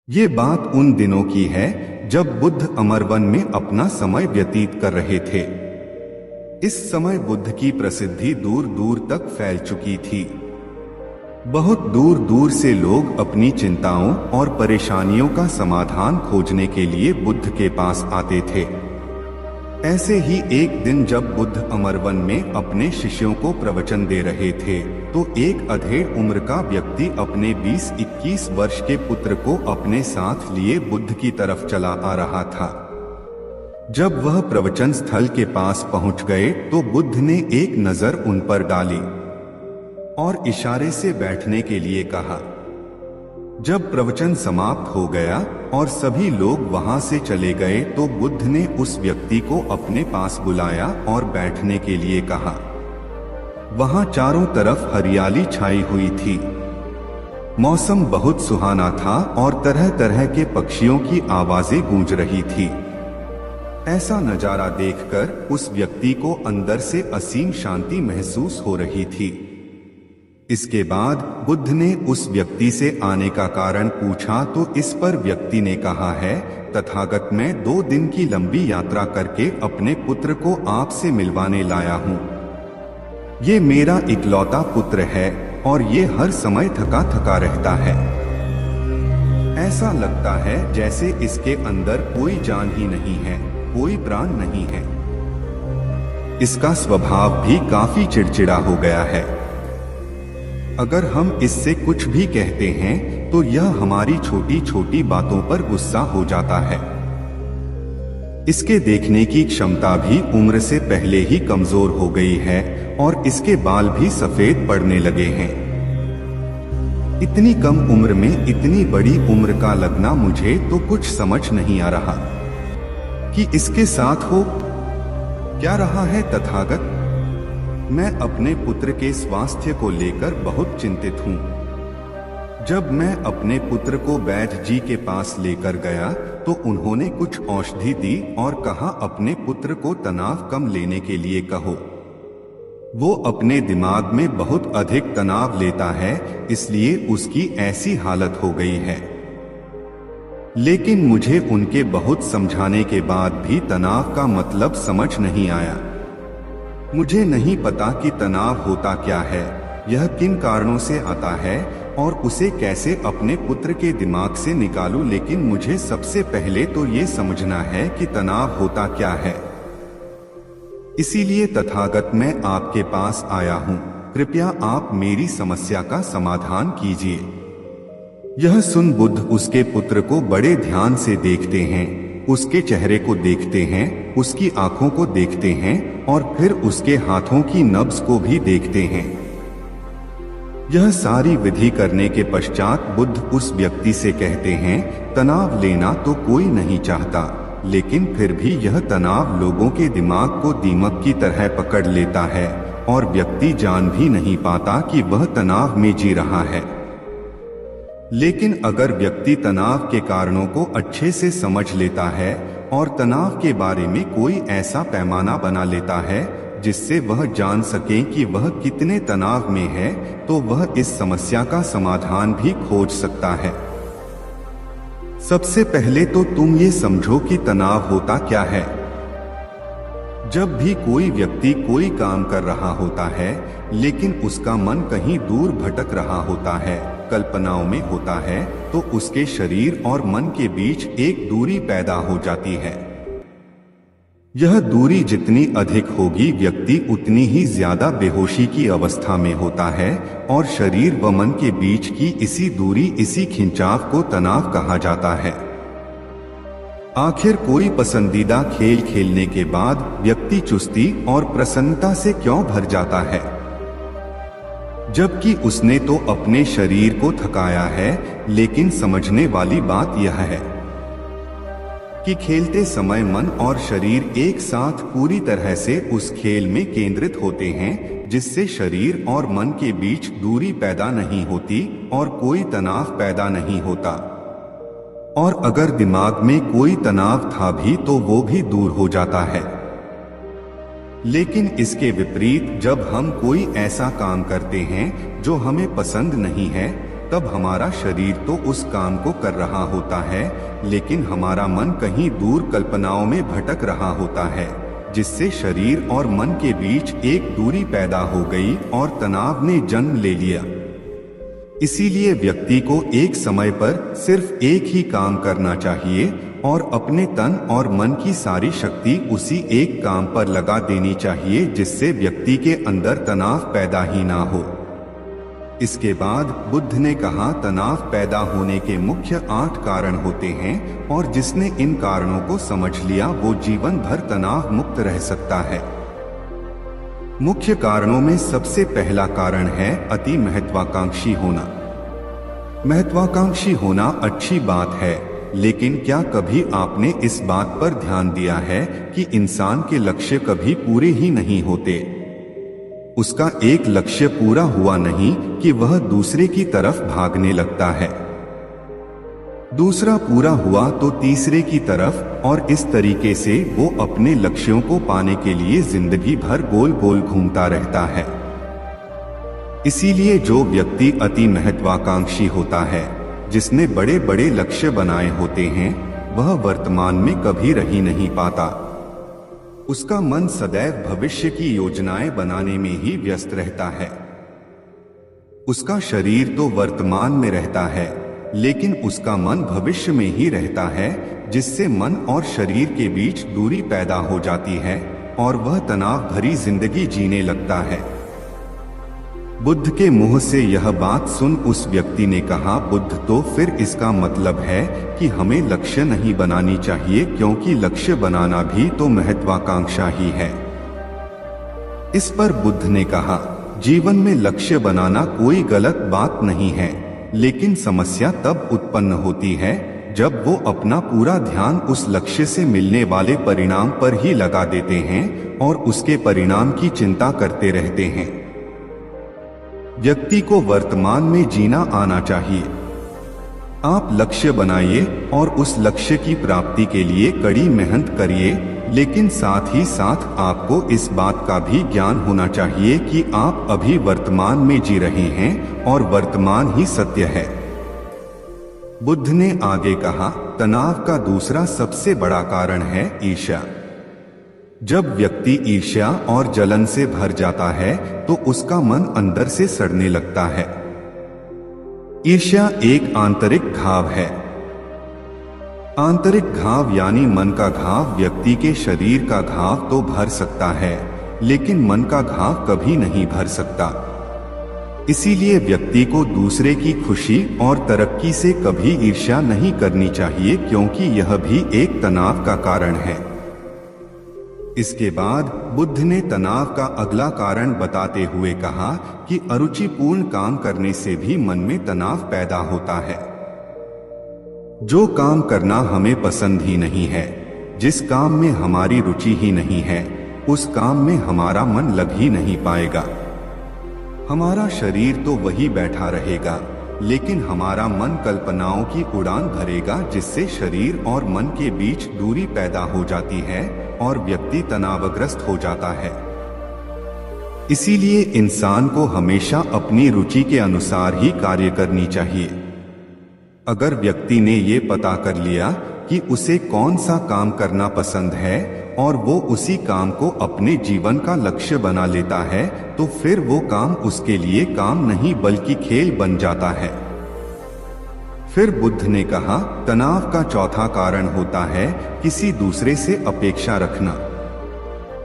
ये बात उन दिनों की है जब बुद्ध अमरवन में अपना समय व्यतीत कर रहे थे। इस समय बुद्ध की प्रसिद्धि दूर दूर तक फैल चुकी थी। बहुत दूर दूर से लोग अपनी चिंताओं और परेशानियों का समाधान खोजने के लिए बुद्ध के पास आते थे। ऐसे ही एक दिन जब बुद्ध अमरवन में अपने शिष्यों को प्रवचन दे रहे थे, तो एक अधेड़ उम्र का व्यक्ति अपने 20-21 वर्ष के पुत्र को अपने साथ लिए बुद्ध की तरफ चला आ रहा था। जब वह प्रवचन स्थल के पास पहुंच गए तो बुद्ध ने एक नजर उन पर डाली और इशारे से बैठने के लिए कहा। जब प्रवचन समाप्त हो गया और सभी लोग वहां से चले गए तो बुद्ध ने उस व्यक्ति को अपने पास बुलाया और बैठने के लिए कहा। वहां चारों तरफ हरियाली छाई हुई थी। मौसम बहुत सुहाना था और तरह तरह के पक्षियों की आवाजें गूंज रही थी। ऐसा नजारा देखकर उस व्यक्ति को अंदर से असीम शांति महसूस हो रही थी। इसके बाद बुद्ध ने उस व्यक्ति से आने का कारण पूछा तो इस पर व्यक्ति ने कहा है, तथागत मैं 2 दिन की लंबी यात्रा करके अपने पुत्र को आपसे मिलवाने लाया हूँ। ये मेरा इकलौता पुत्र है और ये हर समय थका थका रहता है। ऐसा लगता है जैसे इसके अंदर कोई जान ही नहीं है, कोई प्राण नहीं है। इसका स्वभाव भी काफी चिड़चिड़ा हो गया है। अगर हम इससे कुछ भी कहते हैं तो यह हमारी छोटी छोटी बातों पर गुस्सा हो जाता है। इसके देखने की क्षमता भी उम्र से पहले ही कमजोर हो गई है और इसके बाल भी सफेद पड़ने लगे हैं। इतनी कम उम्र में इतनी बड़ी उम्र का लगना मुझे तो कुछ समझ नहीं आ रहा कि इसके साथ हो क्या रहा है। तथागत, मैं अपने पुत्र के स्वास्थ्य को लेकर बहुत चिंतित हूँ। जब मैं अपने पुत्र को वैद्य जी के पास लेकर गया तो उन्होंने कुछ औषधि दी और कहा अपने पुत्र को तनाव कम लेने के लिए कहो। वो अपने दिमाग में बहुत अधिक तनाव लेता है, इसलिए उसकी ऐसी हालत हो गई है। लेकिन मुझे उनके बहुत समझाने के बाद भी तनाव का मतलब समझ नहीं आया। मुझे नहीं पता कि तनाव होता क्या है, यह किन कारणों से आता है और उसे कैसे अपने पुत्र के दिमाग से निकालूं। लेकिन मुझे सबसे पहले तो ये समझना है कि तनाव होता क्या है। इसीलिए तथागत मैं आपके पास आया हूँ। कृपया आप मेरी समस्या का समाधान कीजिए। यह सुन बुद्ध उसके पुत्र को बड़े ध्यान से देखते हैं, उसके चेहरे को देखते हैं, उसकी आंखों को देखते हैं और फिर उसके हाथों की नब्ज को भी देखते हैं। यह सारी विधि करने के पश्चात बुद्ध उस व्यक्ति से कहते हैं, तनाव लेना तो कोई नहीं चाहता, लेकिन फिर भी यह तनाव लोगों के दिमाग को दीमक की तरह पकड़ लेता है और व्यक्ति जान भी नहीं पाता कि वह तनाव में जी रहा है। लेकिन अगर व्यक्ति तनाव के कारणों को अच्छे से समझ लेता है और तनाव के बारे में कोई ऐसा पैमाना बना लेता है जिससे वह जान सके कि वह कितने तनाव में है, तो वह इस समस्या का समाधान भी खोज सकता है। सबसे पहले तो तुम ये समझो कि तनाव होता क्या है। जब भी कोई व्यक्ति कोई काम कर रहा होता है लेकिन उसका मन कहीं दूर भटक रहा होता है, कल्पनाओं में होता है, तो उसके शरीर और मन के बीच एक दूरी पैदा हो जाती है। यह दूरी जितनी अधिक होगी व्यक्ति उतनी ही ज्यादा बेहोशी की अवस्था में होता है और शरीर व मन के बीच की इसी दूरी, इसी खिंचाव को तनाव कहा जाता है। आखिर कोई पसंदीदा खेल खेलने के बाद व्यक्ति चुस्ती और प्रसन्नता से क्यों भर जाता है, जबकि उसने तो अपने शरीर को थकाया है। लेकिन समझने वाली बात यह है कि खेलते समय मन और शरीर एक साथ पूरी तरह से उस खेल में केंद्रित होते हैं, जिससे शरीर और मन के बीच दूरी पैदा नहीं होती और कोई तनाव पैदा नहीं होता। और अगर दिमाग में कोई तनाव था भी तो वो भी दूर हो जाता है। लेकिन इसके विपरीत जब हम कोई ऐसा काम करते हैं जो हमें पसंद नहीं है, तब हमारा शरीर तो उस काम को कर रहा होता है, लेकिन हमारा मन कहीं दूर कल्पनाओं में भटक रहा होता है, जिससे शरीर और मन के बीच एक दूरी पैदा हो गई और तनाव ने जन्म ले लिया। इसीलिए व्यक्ति को एक समय पर सिर्फ एक ही काम करना चाहिए और अपने तन और मन की सारी शक्ति उसी एक काम पर लगा देनी चाहिए, जिससे व्यक्ति के अंदर तनाव पैदा ही ना हो। इसके बाद बुद्ध ने कहा, तनाव पैदा होने के मुख्य 8 कारण होते हैं और जिसने इन कारणों को समझ लिया वो जीवन भर तनाव मुक्त रह सकता है। मुख्य कारणों में सबसे पहला कारण है अति महत्वाकांक्षी होना। महत्वाकांक्षी होना अच्छी बात है, लेकिन क्या कभी आपने इस बात पर ध्यान दिया है कि इंसान के लक्ष्य कभी पूरे ही नहीं होते। उसका एक लक्ष्य पूरा हुआ नहीं कि वह दूसरे की तरफ भागने लगता है, दूसरा पूरा हुआ तो तीसरे की तरफ, और इस तरीके से वो अपने लक्ष्यों को पाने के लिए जिंदगी भर गोल गोल घूमता रहता है। इसीलिए जो व्यक्ति अति महत्वाकांक्षी होता है, जिसने बड़े बड़े लक्ष्य बनाए होते हैं, वह वर्तमान में कभी रह ही नहीं पाता। उसका मन सदैव भविष्य की योजनाएं बनाने में ही व्यस्त रहता है। उसका शरीर तो वर्तमान में रहता है, लेकिन उसका मन भविष्य में ही रहता है, जिससे मन और शरीर के बीच दूरी पैदा हो जाती है और वह तनाव भरी जिंदगी जीने लगता है। बुद्ध के मुंह से यह बात सुन उस व्यक्ति ने कहा, बुद्ध, तो फिर इसका मतलब है कि हमें लक्ष्य नहीं बनानी चाहिए, क्योंकि लक्ष्य बनाना भी तो महत्वाकांक्षा ही है। इस पर बुद्ध ने कहा, जीवन में लक्ष्य बनाना कोई गलत बात नहीं है, लेकिन समस्या तब उत्पन्न होती है जब वो अपना पूरा ध्यान उस लक्ष्य से मिलने वाले परिणाम पर ही लगा देते हैं और उसके परिणाम की चिंता करते रहते हैं। व्यक्ति को वर्तमान में जीना आना चाहिए। आप लक्ष्य बनाइए और उस लक्ष्य की प्राप्ति के लिए कड़ी मेहनत करिए, लेकिन साथ ही साथ आपको इस बात का भी ज्ञान होना चाहिए कि आप अभी वर्तमान में जी रहे हैं और वर्तमान ही सत्य है। बुद्ध ने आगे कहा, तनाव का दूसरा सबसे बड़ा कारण है ईर्ष्या। जब व्यक्ति ईर्ष्या और जलन से भर जाता है तो उसका मन अंदर से सड़ने लगता है। ईर्ष्या एक आंतरिक घाव है। आंतरिक घाव यानी मन का घाव व्यक्ति के शरीर का घाव तो भर सकता है, लेकिन मन का घाव कभी नहीं भर सकता। इसीलिए व्यक्ति को दूसरे की खुशी और तरक्की से कभी ईर्ष्या नहीं करनी चाहिए, क्योंकि यह भी एक तनाव का कारण है। इसके बाद बुद्ध ने तनाव का अगला कारण बताते हुए कहा कि अरुचिपूर्ण काम करने से भी मन में तनाव पैदा होता है। जो काम करना हमें पसंद ही नहीं है, जिस काम में हमारी रुचि ही नहीं है, उस काम में हमारा मन लग ही नहीं पाएगा। हमारा शरीर तो वही बैठा रहेगा, लेकिन हमारा मन कल्पनाओं की उड़ान भरेगा, जिससे शरीर और मन के बीच दूरी पैदा हो जाती है और व्यक्ति तनावग्रस्त हो जाता है। इसीलिए इंसान को हमेशा अपनी रुचि के अनुसार ही कार्य करनी चाहिए। अगर व्यक्ति ने ये पता कर लिया कि उसे कौन सा काम करना पसंद है और वो उसी काम को अपने जीवन का लक्ष्य बना लेता है, तो फिर वो काम उसके लिए काम नहीं बल्कि खेल बन जाता है। फिर बुद्ध ने कहा, तनाव का चौथा कारण होता है किसी दूसरे से अपेक्षा रखना।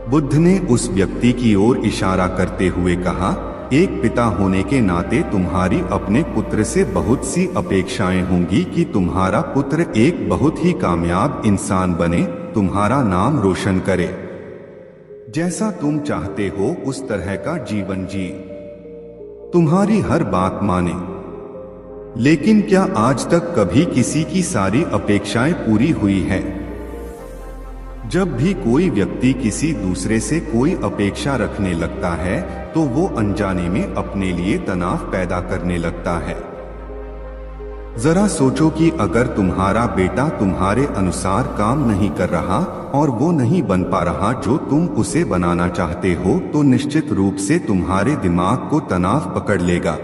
बुद्ध ने उस व्यक्ति की ओर इशारा करते हुए कहा, एक पिता होने के नाते तुम्हारी अपने पुत्र से बहुत सी अपेक्षाएं होंगी कि तुम्हारा पुत्र एक बहुत ही कामयाब इंसान बने, तुम्हारा नाम रोशन करे, जैसा तुम चाहते हो उस तरह का जीवन जी, तुम्हारी हर बात माने। लेकिन क्या आज तक कभी किसी की सारी अपेक्षाएं पूरी हुई है? जब भी कोई व्यक्ति किसी दूसरे से कोई अपेक्षा रखने लगता है तो वो अनजाने में अपने लिए तनाव पैदा करने लगता है। जरा सोचो कि अगर तुम्हारा बेटा तुम्हारे अनुसार काम नहीं कर रहा और वो नहीं बन पा रहा जो तुम उसे बनाना चाहते हो, तो निश्चित रूप से तुम्हारे दिमाग को तनाव पकड़ लेगा।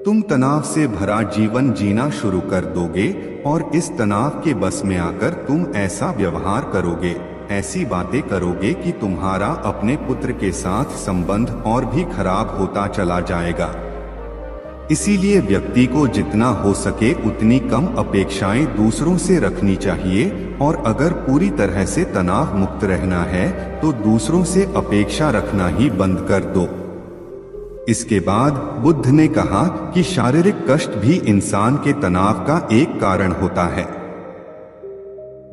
तुम तनाव से भरा जीवन जीना शुरू कर दोगे और इस तनाव के बस में आकर तुम ऐसा व्यवहार करोगे, ऐसी बातें करोगे कि तुम्हारा अपने पुत्र के साथ संबंध और भी खराब होता चला जाएगा। इसीलिए व्यक्ति को जितना हो सके उतनी कम अपेक्षाएं दूसरों से रखनी चाहिए और अगर पूरी तरह से तनाव मुक्त रहना है तो दूसरों से अपेक्षा रखना ही बंद कर दो। इसके बाद बुद्ध ने कहा कि शारीरिक कष्ट भी इंसान के तनाव का एक कारण होता है।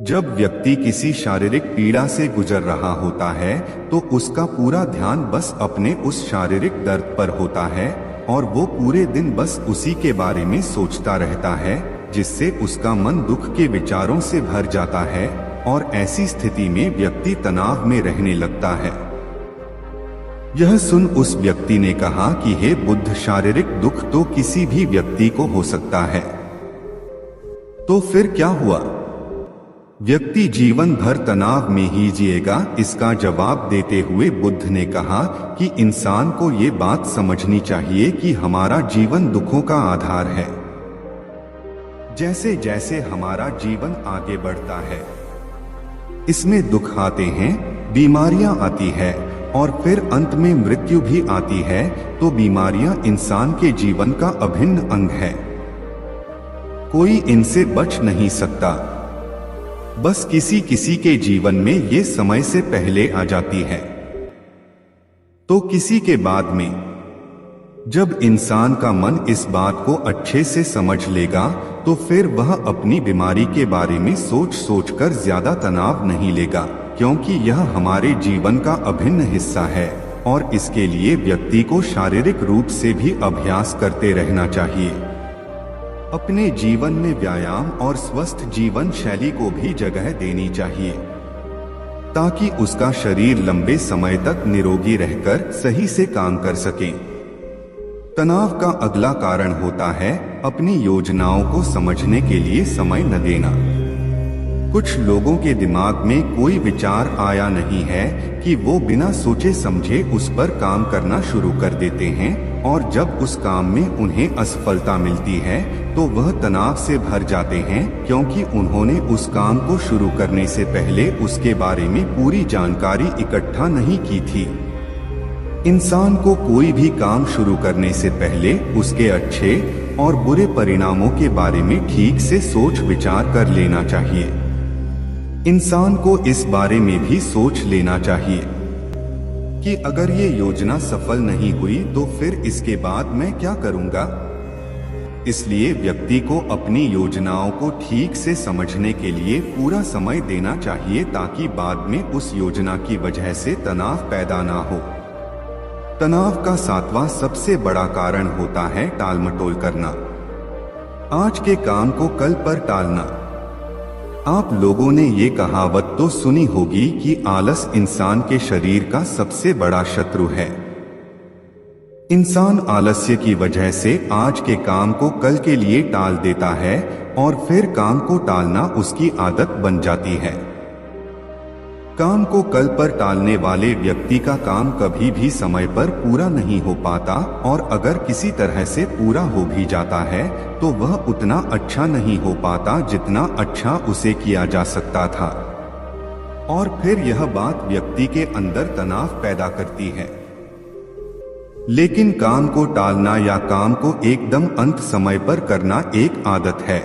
जब व्यक्ति किसी शारीरिक पीड़ा से गुजर रहा होता है तो उसका पूरा ध्यान बस अपने उस शारीरिक दर्द पर होता है और वो पूरे दिन बस उसी के बारे में सोचता रहता है, जिससे उसका मन दुख के विचारों से भर जाता है और ऐसी स्थिति में व्यक्ति तनाव में रहने लगता है। यह सुन उस व्यक्ति ने कहा कि हे बुद्ध, शारीरिक दुख तो किसी भी व्यक्ति को हो सकता है, तो फिर क्या हुआ? व्यक्ति जीवन भर तनाव में ही जिएगा? इसका जवाब देते हुए बुद्ध ने कहा कि इंसान को ये बात समझनी चाहिए कि हमारा जीवन दुखों का आधार है। जैसे जैसे हमारा जीवन आगे बढ़ता है इसमें दुख आते हैं, बीमारियां आती है और फिर अंत में मृत्यु भी आती है। तो बीमारियां इंसान के जीवन का अभिन्न अंग है, कोई इनसे बच नहीं सकता। बस किसी किसी के जीवन में ये समय से पहले आ जाती है तो किसी के बाद में। जब इंसान का मन इस बात को अच्छे से समझ लेगा तो फिर वह अपनी बीमारी के बारे में सोच सोचकर ज्यादा तनाव नहीं लेगा, क्योंकि यह हमारे जीवन का अभिन्न हिस्सा है और इसके लिए व्यक्ति को शारीरिक रूप से भी अभ्यास करते रहना चाहिए। अपने जीवन में व्यायाम और स्वस्थ जीवन शैली को भी जगह देनी चाहिए ताकि उसका शरीर लंबे समय तक निरोगी रहकर सही से काम कर सके। तनाव का अगला कारण होता है अपनी योजनाओं को समझने के लिए समय न देना। कुछ लोगों के दिमाग में कोई विचार आया नहीं है कि वो बिना सोचे समझे उस पर काम करना शुरू कर देते हैं और जब उस काम में उन्हें असफलता मिलती है तो वह तनाव से भर जाते हैं, क्योंकि उन्होंने उस काम को शुरू करने से पहले उसके बारे में पूरी जानकारी इकट्ठा नहीं की थी। इंसान को कोई भी काम शुरू करने से पहले उसके अच्छे और बुरे परिणामों के बारे में ठीक से सोच विचार कर लेना चाहिए। इंसान को इस बारे में भी सोच लेना चाहिए कि अगर ये योजना सफल नहीं हुई तो फिर इसके बाद मैं क्या करूंगा। इसलिए व्यक्ति को अपनी योजनाओं को ठीक से समझने के लिए पूरा समय देना चाहिए ताकि बाद में उस योजना की वजह से तनाव पैदा ना हो। तनाव का 7वां सबसे बड़ा कारण होता है टालमटोल करना। आज के काम को कल पर टालना। आप लोगों ने ये कहावत तो सुनी होगी कि आलस इंसान के शरीर का सबसे बड़ा शत्रु है। इंसान आलस्य की वजह से आज के काम को कल के लिए टाल देता है और फिर काम को टालना उसकी आदत बन जाती है। काम को कल पर टालने वाले व्यक्ति का काम कभी भी समय पर पूरा नहीं हो पाता और अगर किसी तरह से पूरा हो भी जाता है तो वह उतना अच्छा नहीं हो पाता जितना अच्छा उसे किया जा सकता था और फिर यह बात व्यक्ति के अंदर तनाव पैदा करती है। लेकिन काम को टालना या काम को एकदम अंत समय पर करना एक आदत है।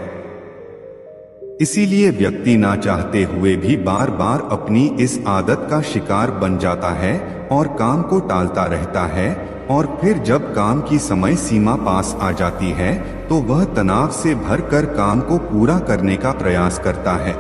इसीलिए व्यक्ति ना चाहते हुए भी बार बार अपनी इस आदत का शिकार बन जाता है और काम को टालता रहता है और फिर जब काम की समय सीमा पास आ जाती है तो वह तनाव से भरकर काम को पूरा करने का प्रयास करता है।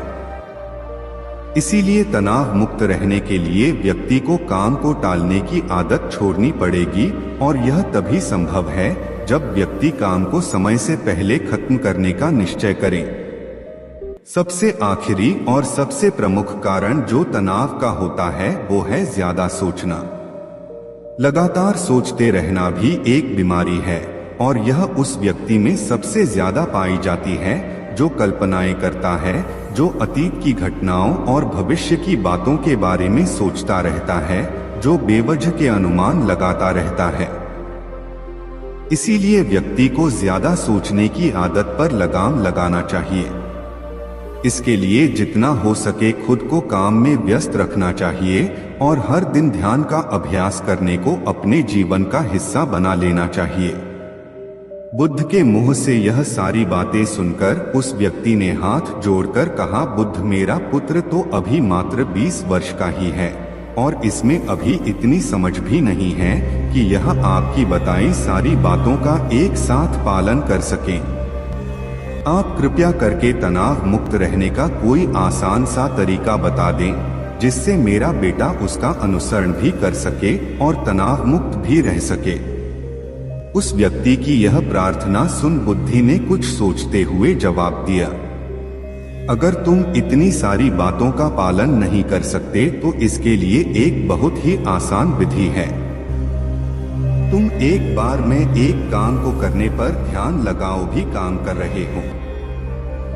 इसीलिए तनाव मुक्त रहने के लिए व्यक्ति को काम को टालने की आदत छोड़नी पड़ेगी और यह तभी संभव है जब व्यक्ति काम को समय से पहले खत्म करने का निश्चय करे। सबसे आखिरी और सबसे प्रमुख कारण जो तनाव का होता है वो है ज्यादा सोचना। लगातार सोचते रहना भी एक बीमारी है और यह उस व्यक्ति में सबसे ज्यादा पाई जाती है जो कल्पनाएं करता है, जो अतीत की घटनाओं और भविष्य की बातों के बारे में सोचता रहता है, जो बेवजह के अनुमान लगाता रहता है। इसीलिए व्यक्ति को ज्यादा सोचने की आदत पर लगाम लगाना चाहिए। इसके लिए जितना हो सके खुद को काम में व्यस्त रखना चाहिए और हर दिन ध्यान का अभ्यास करने को अपने जीवन का हिस्सा बना लेना चाहिए। बुद्ध के मुंह से यह सारी बातें सुनकर उस व्यक्ति ने हाथ जोड़कर कहा, बुद्ध मेरा पुत्र तो अभी मात्र 20 वर्ष का ही है और इसमें अभी इतनी समझ भी नहीं है कि यह आपकी बताई सारी बातों का एक साथ पालन कर सके। आप कृपया करके तनाव मुक्त रहने का कोई आसान सा तरीका बता दें जिससे मेरा बेटा उसका अनुसरण भी कर सके और तनाव मुक्त भी रह सके। उस व्यक्ति की यह प्रार्थना सुन बुद्धि ने कुछ सोचते हुए जवाब दिया, अगर तुम इतनी सारी बातों का पालन नहीं कर सकते तो इसके लिए एक बहुत ही आसान विधि है। तुम एक बार में एक काम को करने पर ध्यान लगाओ भी काम कर रहे हो,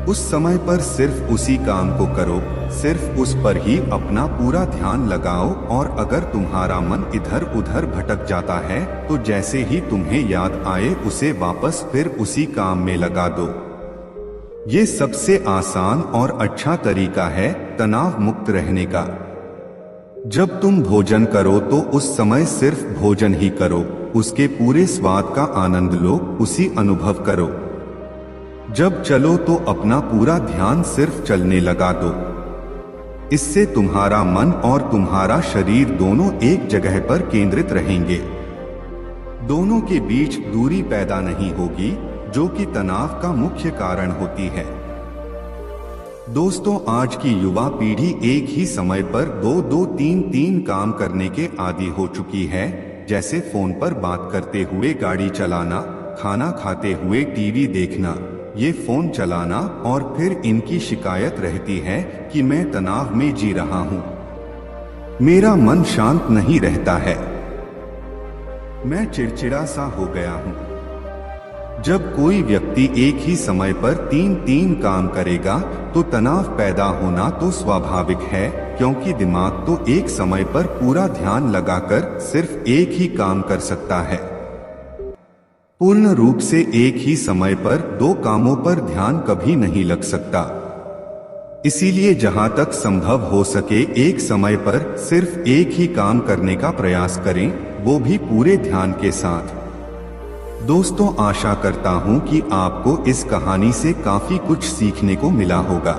उस समय पर सिर्फ उसी काम को करो, सिर्फ उस पर ही अपना पूरा ध्यान लगाओ और अगर तुम्हारा मन इधर उधर भटक जाता है तो जैसे ही तुम्हें याद आए उसे वापस फिर उसी काम में लगा दो। ये सबसे आसान और अच्छा तरीका है तनाव मुक्त रहने का। जब तुम भोजन करो तो उस समय सिर्फ भोजन ही करो, उसके पूरे स्वाद का आनंद लो, उसी अनुभव करो। जब चलो तो अपना पूरा ध्यान सिर्फ चलने लगा दो। इससे तुम्हारा मन और तुम्हारा शरीर दोनों एक जगह पर केंद्रित रहेंगे। दोनों के बीच दूरी पैदा नहीं होगी जो कि तनाव का मुख्य कारण होती है। दोस्तों, आज की युवा पीढ़ी एक ही समय पर दो तीन काम करने के आदी हो चुकी है, जैसे फोन पर बात करते हुए गाड़ी चलाना, खाना खाते हुए टीवी देखना, ये फोन चलाना और फिर इनकी शिकायत रहती है कि मैं तनाव में जी रहा हूँ, मेरा मन शांत नहीं रहता है, मैं चिड़चिड़ा सा हो गया हूँ। जब कोई व्यक्ति एक ही समय पर तीन काम करेगा तो तनाव पैदा होना तो स्वाभाविक है, क्योंकि दिमाग तो एक समय पर पूरा ध्यान लगाकर सिर्फ एक ही काम कर सकता है। पूर्ण रूप से एक ही समय पर दो कामों पर ध्यान कभी नहीं लग सकता। इसीलिए जहां तक संभव हो सके एक समय पर सिर्फ एक ही काम करने का प्रयास करें, वो भी पूरे ध्यान के साथ। दोस्तों, आशा करता हूं कि आपको इस कहानी से काफी कुछ सीखने को मिला होगा।